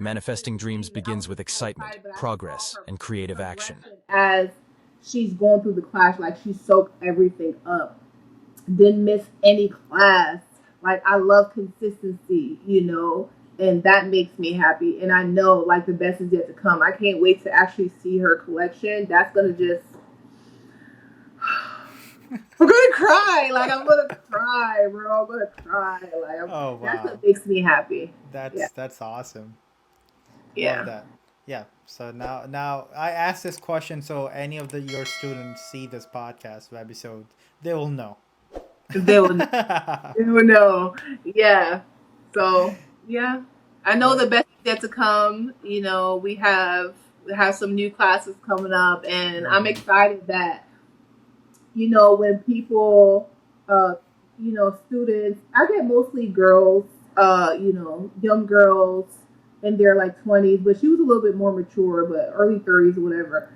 Manifesting dreams begins with excitement, progress, and creative action. As she's going through the class, like she soaked everything up, didn't miss any class. Like I love consistency, and that makes me happy. And I know like the best is yet to come. I can't wait to actually see her collection. That's gonna just I'm gonna cry. Like I'm gonna cry, bro. I'm gonna cry. Oh That's wow, what makes me happy. Yeah, that's awesome. Love yeah. that. Yeah. So now I asked this question so any of your students see this podcast episode, they will know. They will, they will know. Yeah. So yeah, I know Right. the best is yet to come. We have some new classes coming up, and I'm Mm-hmm. excited that when people, uh, students, I get mostly girls, young girls in their like 20s, but she was a little bit more mature, but early 30s or whatever,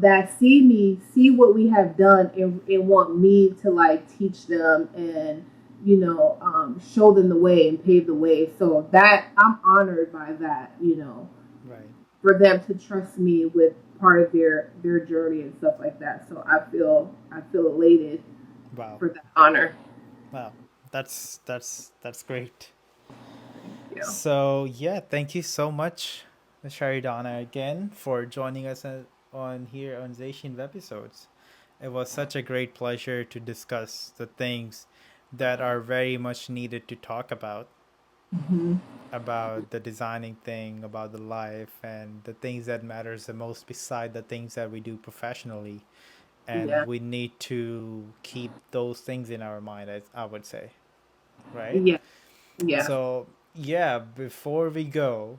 that see me, see what we have done, and want me to like teach them and, show them the way and pave the way. So that I'm honored by that, Right. for them to trust me with part of their journey and stuff like that. So I feel elated Wow. for that honor. Wow. That's great. Yeah. So yeah, thank you so much, Sharidana, again for joining us on here on Zacian episodes. It was such a great pleasure to discuss the things that are very much needed to talk Hmm. about the designing thing, about the life, and the things that matters the most beside the things that we do professionally. And Yeah. we need to keep those things in our mind, I would say, right? Yeah. Yeah. So yeah, before we go,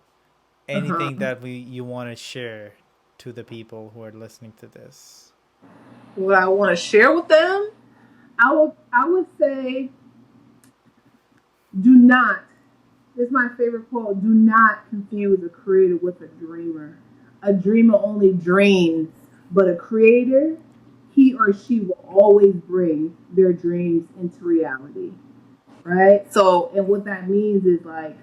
Uh-huh. anything that we you want to share to the people who are listening to this? What I want to share with them, I would say, do not. This is my favorite quote. Do not confuse a creator with a dreamer. A dreamer only dreams, but a creator, he or she will always bring their dreams into reality. Right? So, and what that means is like,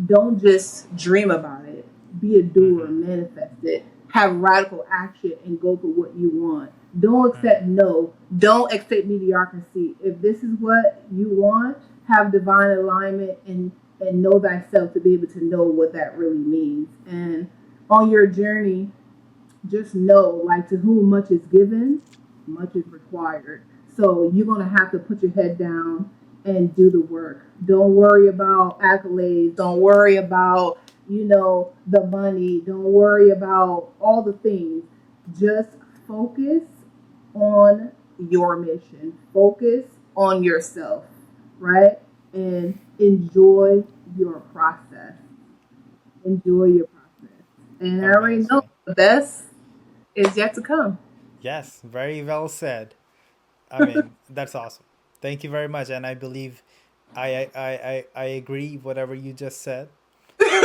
don't just dream about it. Be a doer, Mm-hmm. manifest it, have radical action, and go for what you want. Don't accept Mm-hmm. no. Don't accept mediocrity. If this is what you want, have divine alignment and know thyself to be able to know what that really means. And on your journey, just know, like, to whom much is given, much is required. So you're gonna have to put your head down and do the work. Don't worry about accolades. Don't worry about, the money. Don't worry about all the things. Just focus on your mission. Focus on yourself, right? And enjoy your process. Enjoy your process. And I already know Amazing. the best is yet to come. Yes, very well said. I mean, that's awesome. Thank you very much, and I believe I agree whatever you just said,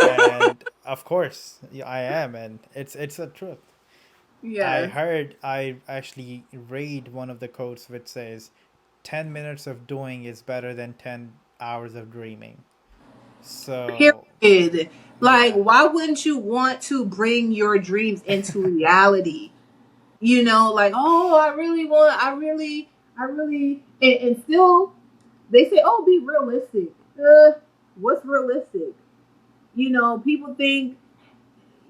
and of course I am, and it's a truth. Yes. I actually read one of the quotes which says, 10 minutes of doing is better than 10 hours of dreaming. So Period. Like, yeah. why wouldn't you want to bring your dreams into reality? Like, oh, I really, and still, they say, oh, be realistic. What's realistic? People think,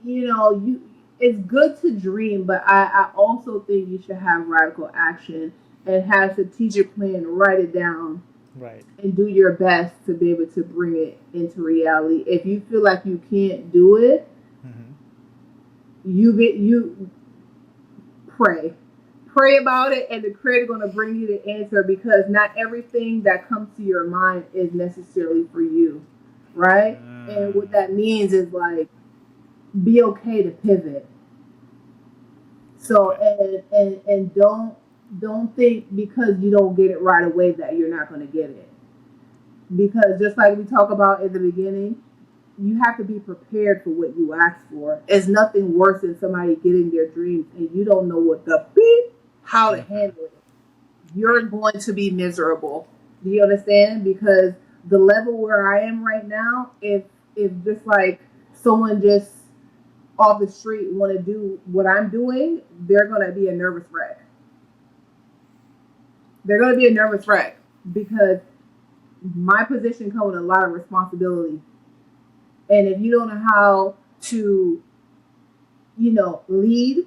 it's good to dream, but I also think you should have radical action and have a strategic plan, write it down, Right. and do your best to be able to bring it into reality. If you feel like you can't do it, Mm-hmm. you pray about it, and the creator going to bring you the answer, because not everything that comes to your mind is necessarily for you, right? And what Mm. that means is like, be okay to pivot. So, Okay. and don't think because you don't get it right away that you're not going to get it, because just like we talked about in the beginning, you have to be prepared for what you ask for. It's nothing worse than somebody getting their dreams and you don't know what the beep, how to Mm-hmm. handle it. You're Right. going to be miserable. Do you understand? Because the level where I am right now, if just like someone just off the street want to do what I'm doing, they're going to be a nervous wreck. They're going to be a nervous wreck because my position comes with a lot of responsibility. And if you don't know how to, lead,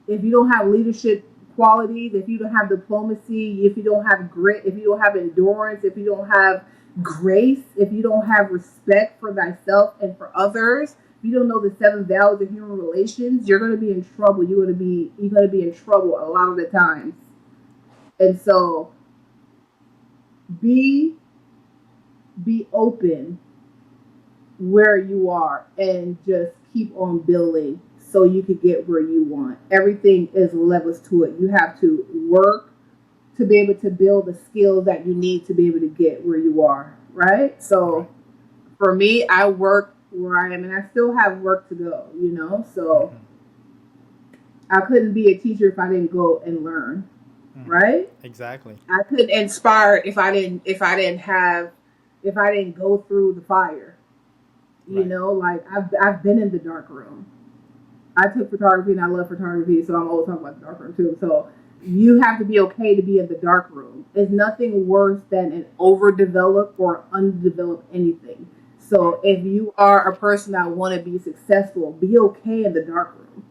if you don't have leadership qualities, if you don't have diplomacy, if you don't have grit, if you don't have endurance, if you don't have grace, if you don't have respect for thyself and for others, if you don't know the 7 values of human relations, you're going to be in trouble. You're going to be in trouble a lot of the times. And so be open where you are and just keep on building so you can get where you want. Everything is levels to it. You have to work to be able to build the skills that you need to be able to get where you are, right? So for me, I work where I am and I still have work to go, so I couldn't be a teacher if I didn't go and learn, right? Exactly. I couldn't inspire if I didn't go through the fire. Like I've been in the dark room. I took photography and I love photography, so I'm always talking about the dark room too. So you have to be okay to be in the dark room. It's nothing worse than an overdeveloped or undeveloped anything. So if you are a person that want to be successful, be okay in the dark room.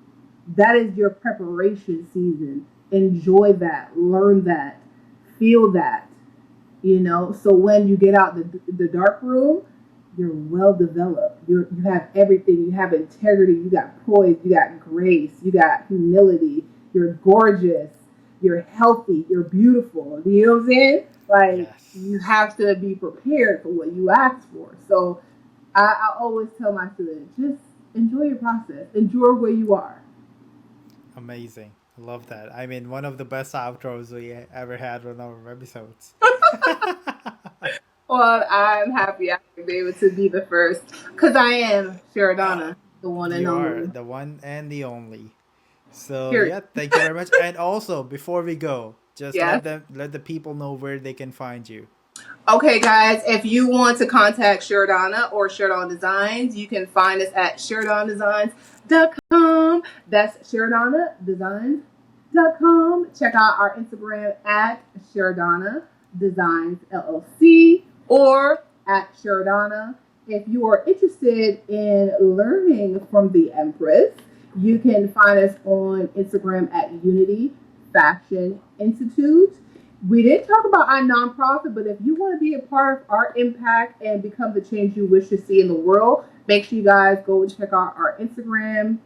That is your preparation season. Enjoy that, learn that, feel that, So when you get out the dark room, you're well developed. You have everything. You have integrity. You got poise. You got grace. You got humility. You're gorgeous. You're healthy. You're beautiful. You know what I'm saying? Like, you have to be prepared for what you ask for. So I always tell my students, just enjoy your process. Enjoy where you are. Amazing. I love that. I mean, one of the best outros we ever had on our episodes. Well, I'm happy I can be able to be the first because I am Sheridonna, the one and You are only. the one and the only. So Period. yeah, thank you very much. And also, before we go, just Yes. let the people know where they can find you. Okay, guys, if you want to contact Sheridonna or Sheridonna Designs, you can find us at SheridonnaDesigns.com. That's SheridonnaDesigns.com. Check out our Instagram at Sheridonna Designs LLC or at Sheridonna. If you are interested in learning from the Empress, you can find us on Instagram at Unity Fashion Institute. We didn't talk about our nonprofit, but if you want to be a part of our impact and become the change you wish to see in the world, make sure you guys go and check out our Instagram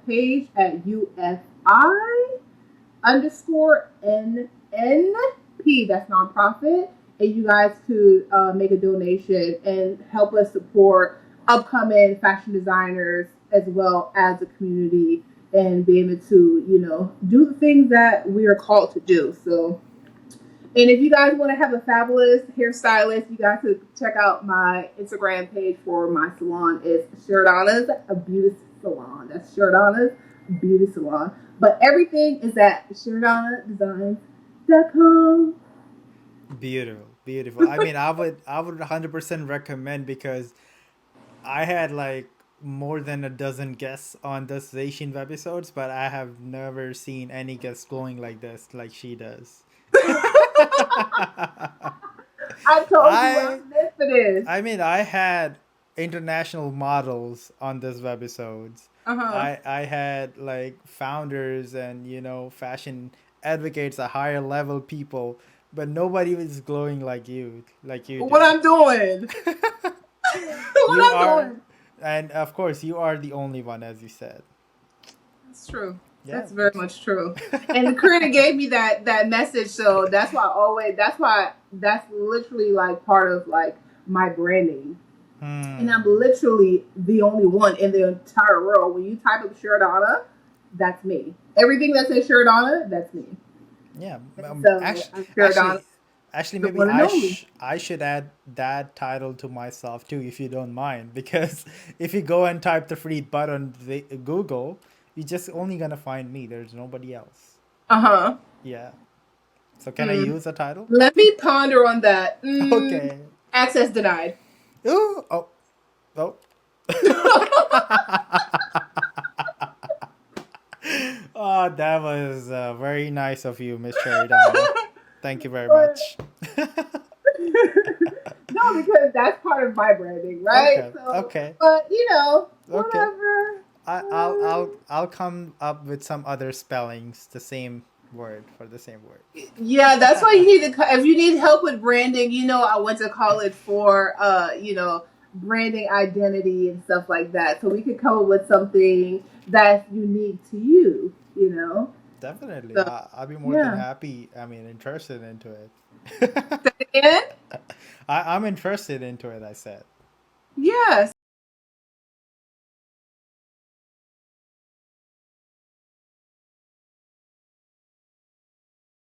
page at UFI_NNP. That's nonprofit. And you guys could make a donation and help us support upcoming fashion designers as well as the community and be able to, do the things that we are called to do. So, and if you guys want to have a fabulous hairstylist, you guys could check out my Instagram page for my salon. It's Sheridonna's Beauty Salon. That's Sheridonna's Beauty Salon. But everything is at SheridonnaDesigns.com. Beautiful, beautiful. I mean, I would 100% recommend because I had like more than a dozen guests on this Asian episodes, but I have never seen any guest glowing like this, like she does. I told you I'm meant for this. I mean, I had international models on this webisodes. I had like founders and fashion advocates, a higher level people, but nobody was glowing like you What I'm doing. Doing. And of course, you are the only one, as you said. That's true. Yeah, that's very much true. And Karina gave me that message, so that's literally like part of like my branding. And I'm literally the only one in the entire world. When you type up Sheridonna, that's me. Everything that says Sheridonna, that's me. Yeah. So actually, maybe I should add that title to myself too, if you don't mind, because if you go and type the free button Google, you're just only gonna find me. There's nobody else. Yeah. So can I use a title? Let me ponder on that. Okay. Access denied. Oh. Oh, that was very nice of you, Miss Sheridonna. Thank you very But much. no, because that's part of my branding, right? Okay, So, okay, but okay. whatever. I'll come up with some other spellings, the same word for the same word. Yeah, that's why you need to. If you need help with branding, I went to college for branding identity and stuff like that. So we could come up with something that's unique to you. Definitely, So I'll be more than yeah. happy. I mean, interested into it. Say it again. I'm interested into it. I said. Yes.